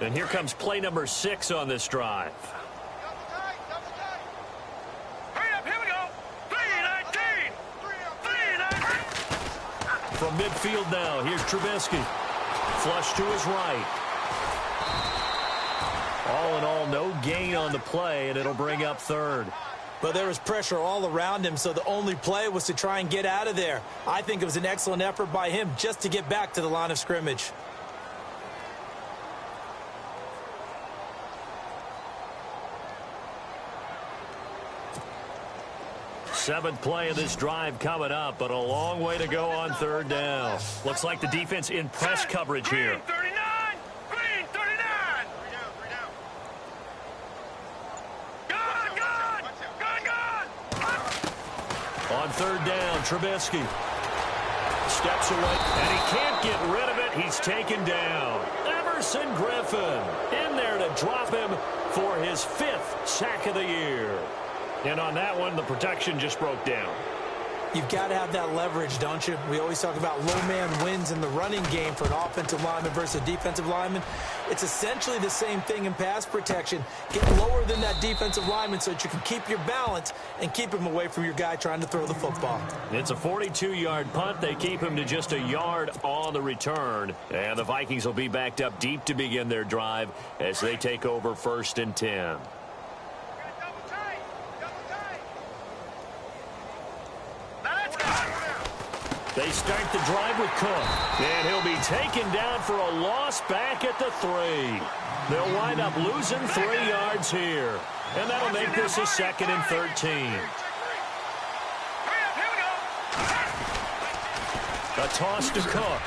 And here comes play number 6 on this drive. From midfield now, here's Trubisky. Flush to his right. All in all, no gain on the play, and it'll bring up third. But there was pressure all around him, so the only play was to try and get out of there. I think it was an excellent effort by him just to get back to the line of scrimmage. Seventh play of this drive coming up, but a long way to go on third down. Looks like the defense in press coverage here. Green 39. On third down, Trubisky steps away, and he can't get rid of it. He's taken down. Everson Griffin in there to drop him for his 5th sack of the year. And on that one, the protection just broke down. You've got to have that leverage, don't you? We always talk about low man wins in the running game for an offensive lineman versus a defensive lineman. It's essentially the same thing in pass protection. Get lower than that defensive lineman so that you can keep your balance and keep him away from your guy trying to throw the football. It's a 42-yard punt. They keep him to just a yard on the return. And the Vikings will be backed up deep to begin their drive as they take over 1st and 10. They start the drive with Cook, and he'll be taken down for a loss back at the 3. They'll wind up losing 3 yards here, and that'll make this a 2nd and 13. A toss to Cook,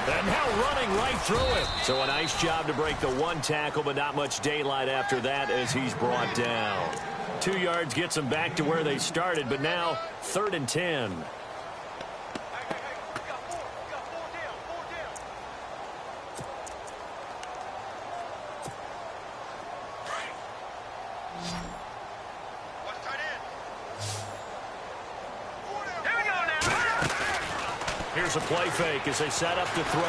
and now running right through it. So a nice job to break the 1 tackle, but not much daylight after that as he's brought down. 2 yards gets them back to where they started, but now 3rd and 10. Here's a play fake as they set up to throw.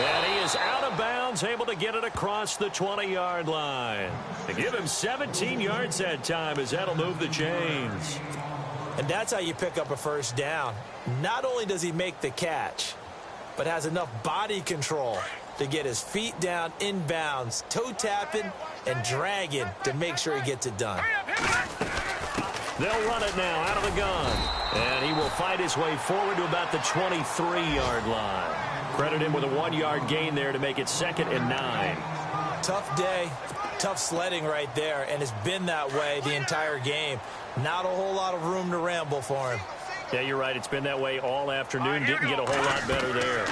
And he is out of bounds, able to get it across the 20-yard line. They give him 17 yards that time as that'll move the chains. And that's how you pick up a 1st down. Not only does he make the catch, but has enough body control to get his feet down in bounds, toe tapping and dragging to make sure he gets it done. They'll run it now out of the gun. And he will fight his way forward to about the 23-yard line. Credit him with a 1-yard gain there to make it 2nd and 9. Tough day, tough sledding right there, and it's been that way the entire game. Not a whole lot of room to ramble for him. Yeah, you're right. It's been that way all afternoon. Didn't get a whole lot better there.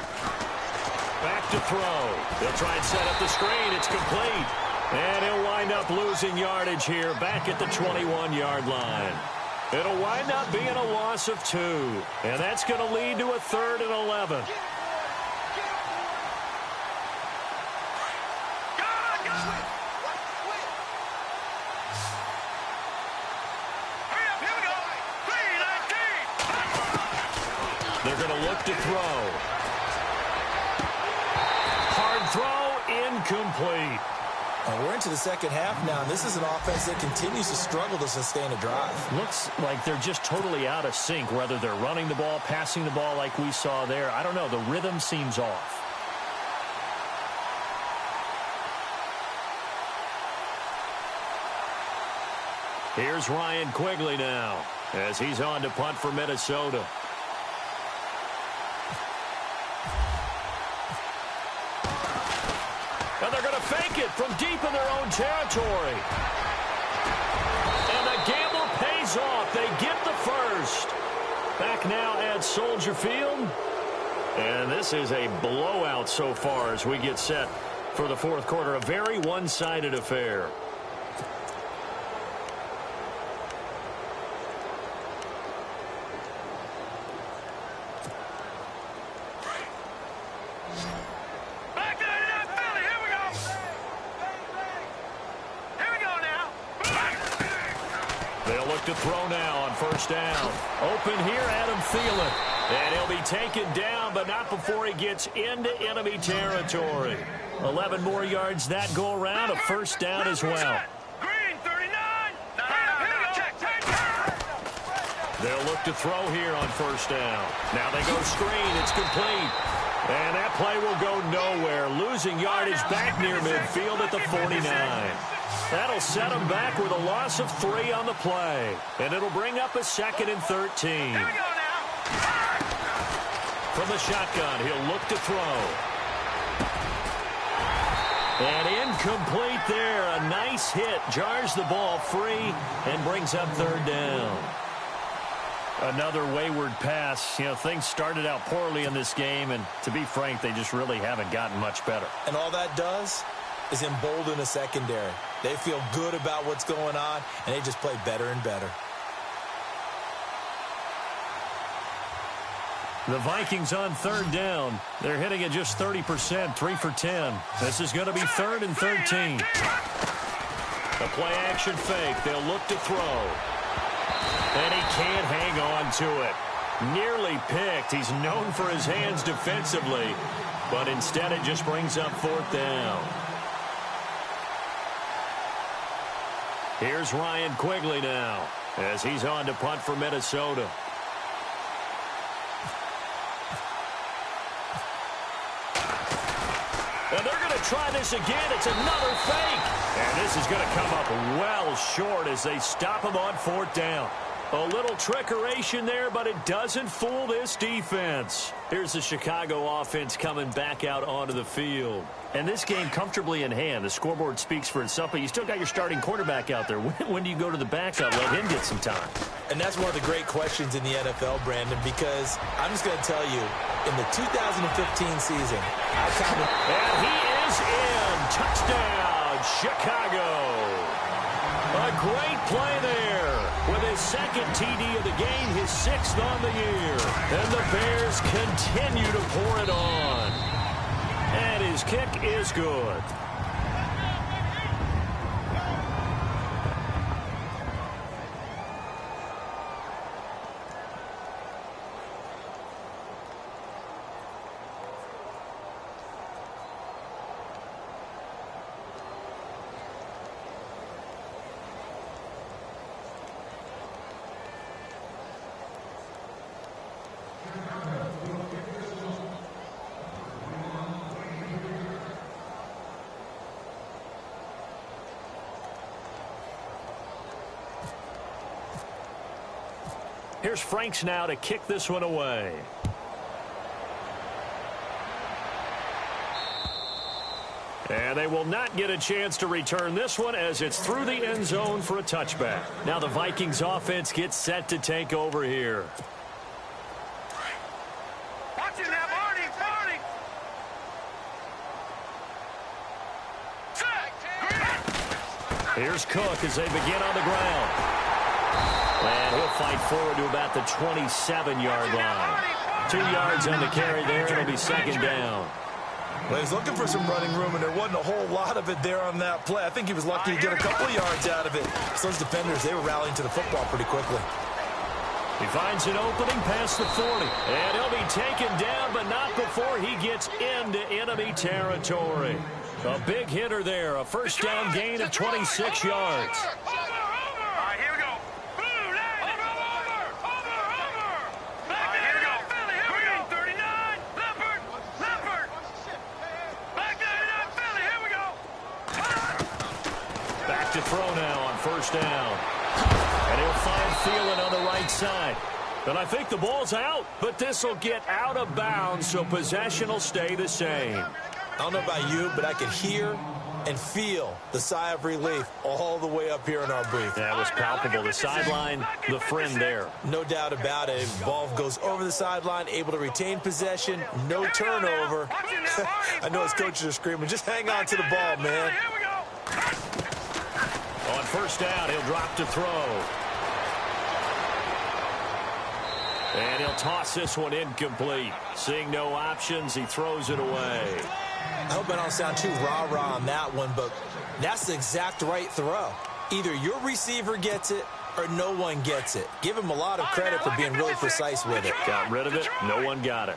Back to throw. They'll try and set up the screen. It's complete. And he'll wind up losing yardage here back at the 21-yard line. It'll wind up being a loss of 2. And that's going to lead to a 3rd and 11. They're going to look to throw. Hard throw, incomplete. We're into the 2nd half now, and this is an offense that continues to struggle to sustain a drive. Looks like they're just totally out of sync, whether they're running the ball, passing the ball like we saw there. I don't know. The rhythm seems off. Here's Ryan Quigley now as he's on to punt for Minnesota. And they're going to fake it from deep in their own territory. And the gamble pays off. They get the 1st. Back now at Soldier Field. And this is a blowout so far as we get set for the 4th quarter. A very one-sided affair. To throw now on 1st down. Open here, Adam Thielen. And he'll be taken down, but not before he gets into enemy territory. 11 more yards that go around, a first down as well. Green 39. They'll look to throw here on first down. Now they go screen. It's complete. And that play will go nowhere. Losing yardage back near midfield at the 49. That'll set him back with a loss of 3 on the play. And it'll bring up a 2nd and 13. From the shotgun, he'll look to throw. And incomplete there. A nice hit. Jars the ball free and brings up 3rd down. Another wayward pass. You know, things started out poorly in this game, and to be frank, they just really haven't gotten much better. And all that does is embolden the secondary. They feel good about what's going on, and they just play better and better. The Vikings on 3rd down. They're hitting at just 30%, 3 for 10. This is going to be 3rd and 13. The play action fake. They'll look to throw. And he can't hang on to it. Nearly picked. He's known for his hands defensively, but instead it just brings up 4th down. Here's Ryan Quigley now as he's on to punt for Minnesota. And they're going to try this again. It's another fake. And this is going to come up well short as they stop him on 4th down. A little trickeration there, but it doesn't fool this defense. Here's the Chicago offense coming back out onto the field. And this game comfortably in hand. The scoreboard speaks for itself, but you still got your starting quarterback out there. When do you go to the backup? Let him get some time. And that's one of the great questions in the NFL, Brandon, because I'm just going to tell you, in the 2015 season, I counted. And he is in. Touchdown, Chicago. A great play there. With his 2nd TD of the game, his 6th on the year. And the Bears continue to pour it on. And his kick is good. Here's Franks now to kick this one away. And they will not get a chance to return this one as it's through the end zone for a touchback. Now the Vikings offense gets set to take over here. Watch it now, Marty. Here's Cook as they begin on the ground. And he'll fight forward to about the 27-yard line. 2 yards on the carry there. It'll be 2nd down. Well, he was looking for some running room, and there wasn't a whole lot of it there on that play. I think he was lucky to get a couple of yards out of it. So those defenders, they were rallying to the football pretty quickly. He finds an opening past the 40. And he'll be taken down, but not before he gets into enemy territory. A big hitter there. A first down gain of 26 yards. To throw now on first down. And he'll find Thielen on the right side. And I think the ball's out, but this will get out of bounds, so possession will stay the same. I don't know about you, but I could hear and feel the sigh of relief all the way up here in our booth. That was palpable. The sideline, the friend there. No doubt about it. Ball goes over the sideline, able to retain possession, no turnover. I know his coaches are screaming, just hang on to the ball, man. On first down, he'll drop to throw. And he'll toss this one incomplete. Seeing no options, he throws it away. I hope I don't sound too rah-rah on that one, but that's the exact right throw. Either your receiver gets it or no one gets it. Give him a lot of credit for being really precise with it. Got rid of it. No one got it.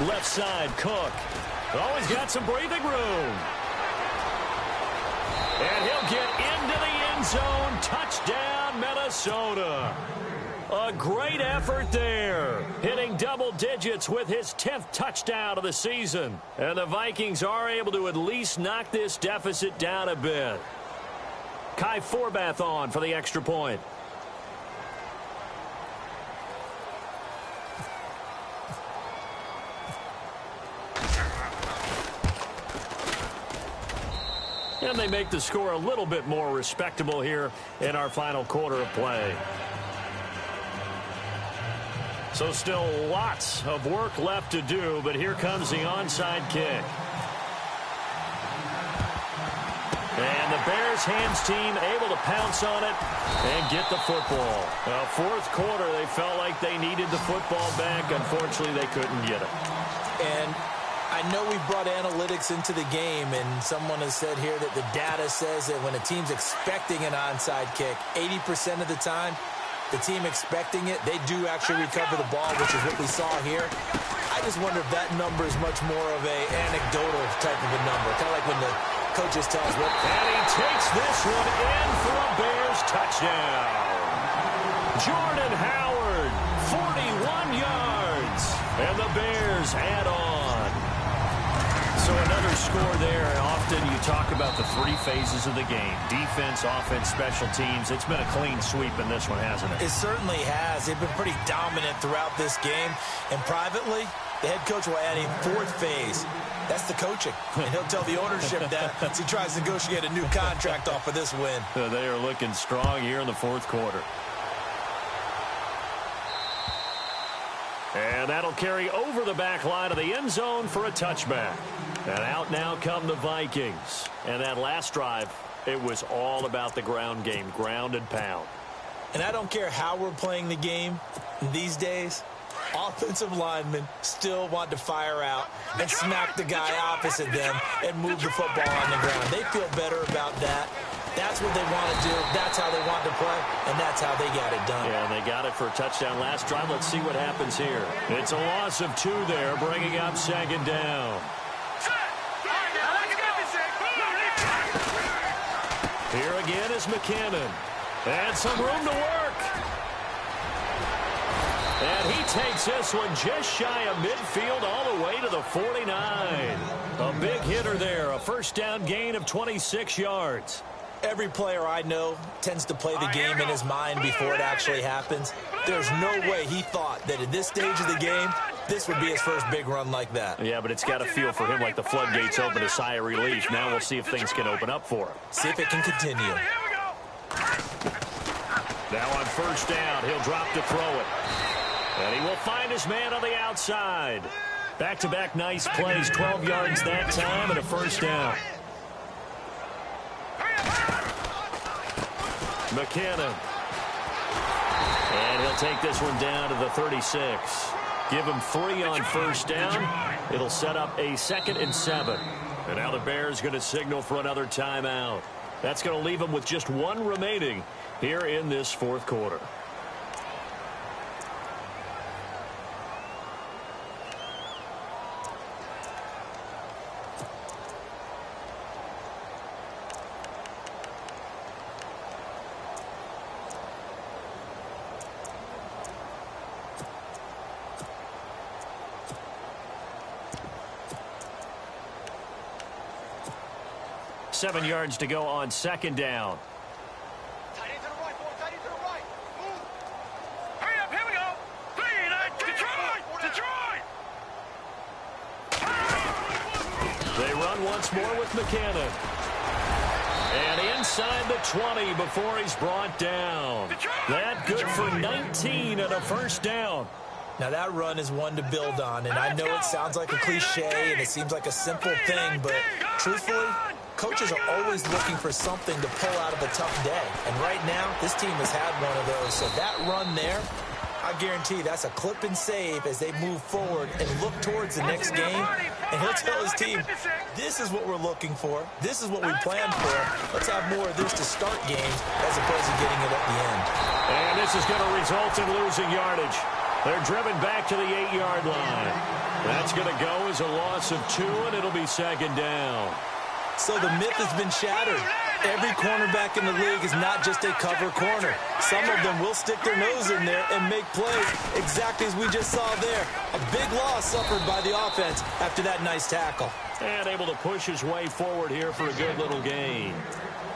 Left side, Cook. Always got some breathing room. And he'll get into the end zone. Touchdown, Minnesota. A great effort there. Hitting double digits with his 10th touchdown of the season. And the Vikings are able to at least knock this deficit down a bit. Kai Forbath on for the extra point. And they make the score a little bit more respectable here in our final quarter of play. So still lots of work left to do, but here comes the onside kick. And the Bears hands team able to pounce on it and get the football. Fourth quarter, they felt like they needed the football back. Unfortunately, they couldn't get it. And I know we brought analytics into the game, and someone has said here that the data says that when a team's expecting an onside kick, 80% of the time, the team expecting it, they do actually recover the ball, which is what we saw here. I just wonder if that number is much more of a anecdotal type of a number, kind of like when the coaches tell us what. And he takes this one in for a Bears touchdown. Jordan Howard, 41 yards, and the Bears add on. So another score there, and often you talk about the three phases of the game. Defense, offense, special teams. It's been a clean sweep in this one, hasn't it? It certainly has. They've been pretty dominant throughout this game. And privately, the head coach will add a fourth phase. That's the coaching. And he'll tell the ownership that as he tries to negotiate a new contract off of this win. They are looking strong here in the fourth quarter. And that'll carry over the back line of the end zone for a touchback. And out now come the Vikings. And that last drive, it was all about the ground game, ground and pound. And I don't care how we're playing the game these days, offensive linemen still want to fire out and smack the guy opposite them and move the football on the ground. They feel better about that. That's what they want to do. That's how they want to play, and that's how they got it done. Yeah, and they got it for a touchdown last drive. Let's see what happens here. It's a loss of 2 there, bringing up second down. Here again is McKinnon. And some room to work. And he takes this one just shy of midfield all the way to the 49. A big hitter there. A first down gain of 26 yards. Every player I know tends to play the game in his mind before it actually happens. There's no way he thought that at this stage of the game, this would be his first big run like that. Yeah, but it's got to feel for him like the floodgates open, a sigh of relief. Now we'll see if things can open up for him. See if it can continue. Now on first down, he'll drop to throw it. And he will find his man on the outside. Back-to-back nice plays, 12 yards that time and a first down. McKinnon. And he'll take this one down to the 36. Give him 3 on first down. It'll set up a 2nd and 7. And now the Bears going to signal for another timeout. That's going to leave them with just 1 remaining here in this fourth quarter. Seven yards to go on second down. Tight end to the right, boy. Tight end to the right. Move. Hurry up. Here we go. 3, Detroit. They run once more with McKinnon. And inside the 20 before he's brought down. That good for 19 and a first down. Now that run is one to build on, and I know it sounds like a cliche and it seems like a simple thing, but truthfully, coaches are always looking for something to pull out of a tough day. And right now, this team has had one of those. So that run there, I guarantee that's a clip and save as they move forward and look towards the next game. And he'll tell his team, this is what we're looking for. This is what we planned for. Let's have more of this to start games as opposed to getting it at the end. And this is going to result in losing yardage. They're driven back to the 8-yard line. That's going to go as a loss of 2, and it'll be second down. So the myth has been shattered. Every cornerback in the league is not just a cover corner. Some of them will stick their nose in there and make plays exactly as we just saw there. A big loss suffered by the offense after that nice tackle. And able to push his way forward here for a good little gain.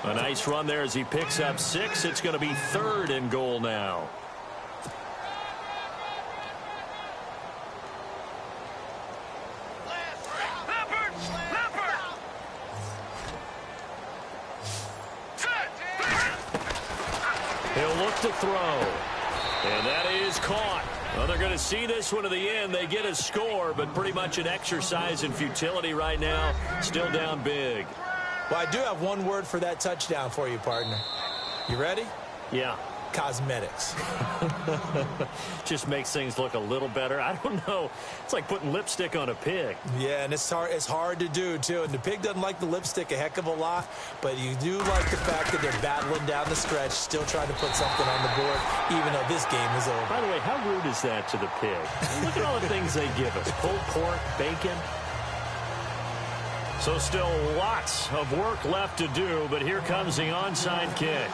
A nice run there as he picks up 6. It's going to be 3rd and goal now. He'll look to throw. And that is caught. Well, they're going to see this one to the end. They get a score, but pretty much an exercise in futility right now. Still down big. Well, I do have one word for that touchdown for you, partner. You ready? Yeah. Cosmetics. Just makes things look a little better. I don't know. It's like putting lipstick on a pig. Yeah, and it's hard to do, too. And the pig doesn't like the lipstick a heck of a lot, but you do like the fact that they're battling down the stretch, still trying to put something on the board, even though this game is over. By the way, how rude is that to the pig? Look at all the things they give us. Pulled pork, bacon. So still lots of work left to do, but here comes the onside kick.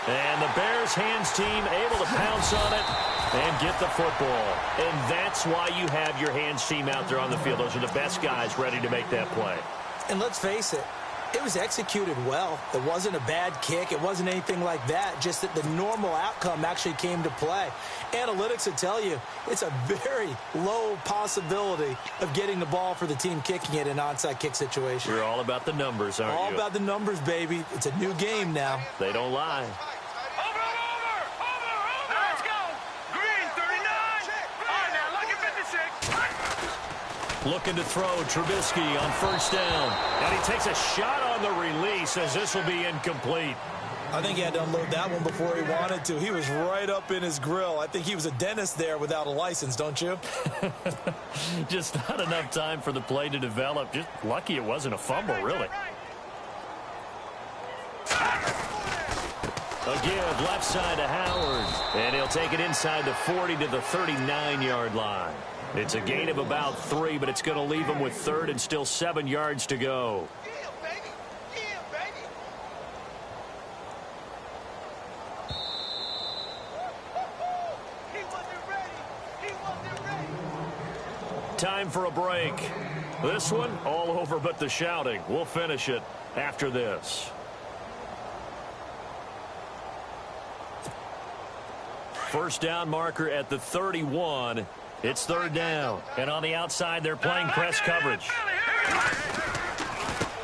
And the Bears hands team able to pounce on it and get the football. And that's why you have your hands team out there on the field. Those are the best guys ready to make that play. And let's face it, it was executed well. It wasn't a bad kick. It wasn't anything like that. Just that the normal outcome actually came to play. Analytics will tell you it's a very low possibility of getting the ball for the team kicking it in an onside kick situation. You're all about the numbers, aren't you? All about the numbers, baby. It's a new game now. They don't lie. Looking to throw, Trubisky on first down. And he takes a shot on the release as this will be incomplete. I think he had to unload that one before he wanted to. He was right up in his grill. I think he was a dentist there without a license, don't you? Just not enough time for the play to develop. Just lucky it wasn't a fumble, really. A give left side to Howard. And he'll take it inside the 40 to the 39-yard line. It's a gain of about 3, but it's going to leave him with 3rd and still 7 yards to go. Time for a break. This one all over but the shouting. We'll finish it after this. First down marker at the 31. It's 3rd down. And on the outside, they're playing press coverage.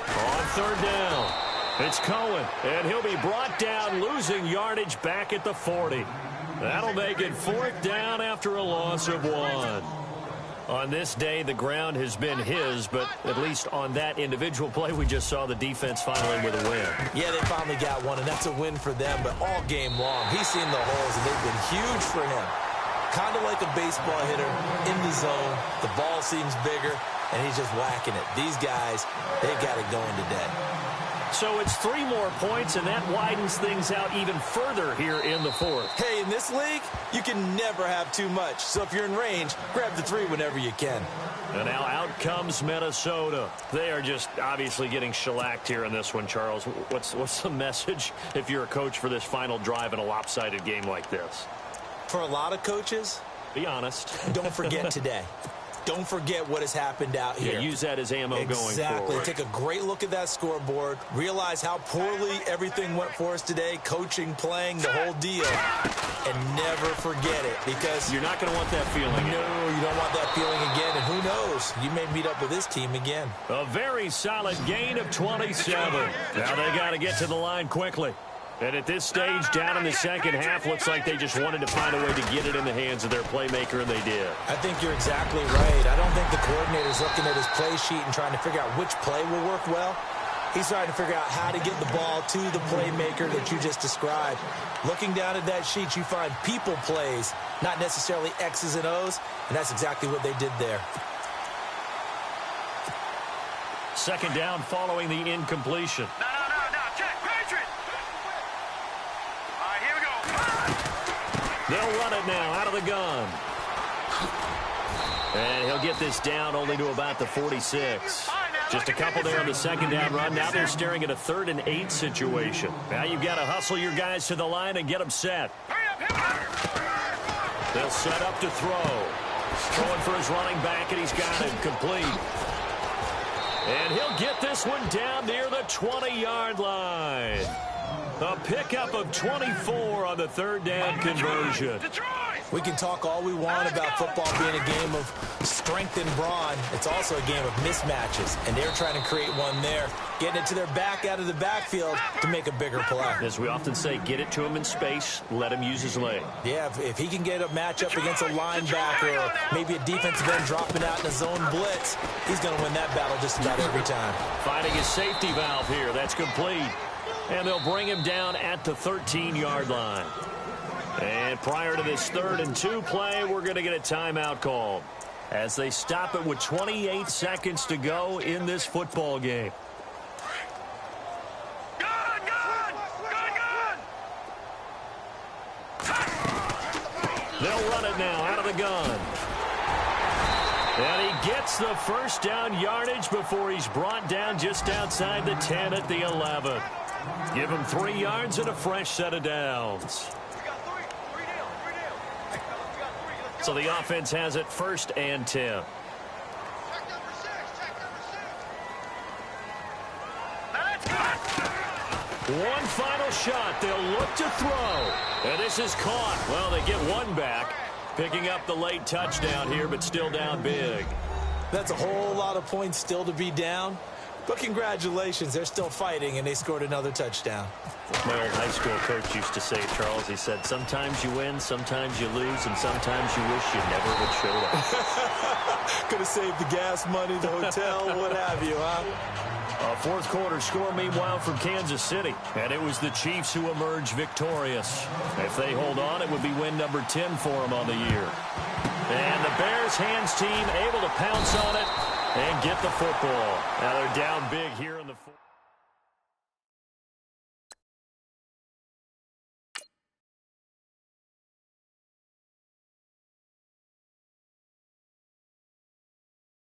On 3rd down, it's Cohen. And he'll be brought down, losing yardage back at the 40. That'll make it 4th down after a loss of 1. On this day, the ground has been his, but at least on that individual play, we just saw the defense finally with a win. Yeah, they finally got one, and that's a win for them, but all game long, he's seen the holes, and they've been huge for him. Kind of like a baseball hitter in the zone. The ball seems bigger, and he's just whacking it. These guys, they've got it going today. So it's 3 more points, and that widens things out even further here in the 4th. Hey, in this league, you can never have too much. So if you're in range, grab the 3 whenever you can. And now out comes Minnesota. They are just obviously getting shellacked here in this one, Charles. What's the message if you're a coach for this final drive in a lopsided game like this? For a lot of coaches, be honest. Don't forget today. Don't forget what has happened out here. Yeah, use that as ammo going forward. Exactly. Take a great look at that scoreboard. Realize how poorly everything went for us today. Coaching, playing, the whole deal. And never forget it, because you're not going to want that feeling again. No, you don't want that feeling again. And who knows? You may meet up with this team again. A very solid gain of 27. Now they got to get to the line quickly. And at this stage, down in the second half, looks like they just wanted to find a way to get it in the hands of their playmaker, and they did. I think you're exactly right. I don't think the coordinator's looking at his play sheet and trying to figure out which play will work well. He's trying to figure out how to get the ball to the playmaker that you just described. Looking down at that sheet, you find people plays, not necessarily X's and O's, and that's exactly what they did there. Second down following the incompletion. No. Check. Patriot. All right, here we go. They'll run it now out of the gun. And he'll get this down only to about the 46. Just a couple there on the second down run. Now they're staring at a 3rd and 8 situation. Now you've got to hustle your guys to the line and get them set. They'll set up to throw. Throwing for his running back, and he's got him complete. And he'll get this one down near the 20-yard line. A pickup of 24 on the 3rd down conversion. We can talk all we want about football being a game of strength and brawn. It's also a game of mismatches, and they're trying to create one there, getting it to their back out of the backfield to make a bigger play. As we often say, get it to him in space, let him use his leg. Yeah, if he can get a matchup against a linebacker or maybe a defensive end dropping out in a zone blitz, he's going to win that battle just about every time. Finding his safety valve here. That's complete. And they'll bring him down at the 13-yard line. And prior to this 3rd and 2 play, we're going to get a timeout called as they stop it with 28 seconds to go in this football game. Gun! They'll run it now out of the gun. And he gets the first down yardage before he's brought down just outside the 10 at the 11. Give him 3 yards and a fresh set of downs. So the offense has it 1st and 10. One final shot. They'll look to throw. And this is caught. Well, they get one back, picking up the late touchdown here, but still down big. That's a whole lot of points still to be down. But congratulations, they're still fighting, and they scored another touchdown. My old high school coach used to say, Charles, he said, sometimes you win, sometimes you lose, and sometimes you wish you never would show up. Could have saved the gas money, the hotel, what have you, huh? A 4th quarter score, meanwhile, from Kansas City. And it was the Chiefs who emerged victorious. If they hold on, it would be win number 10 for them on the year. And the Bears hands team able to pounce on it and get the football. Now they're down big here in the 4th.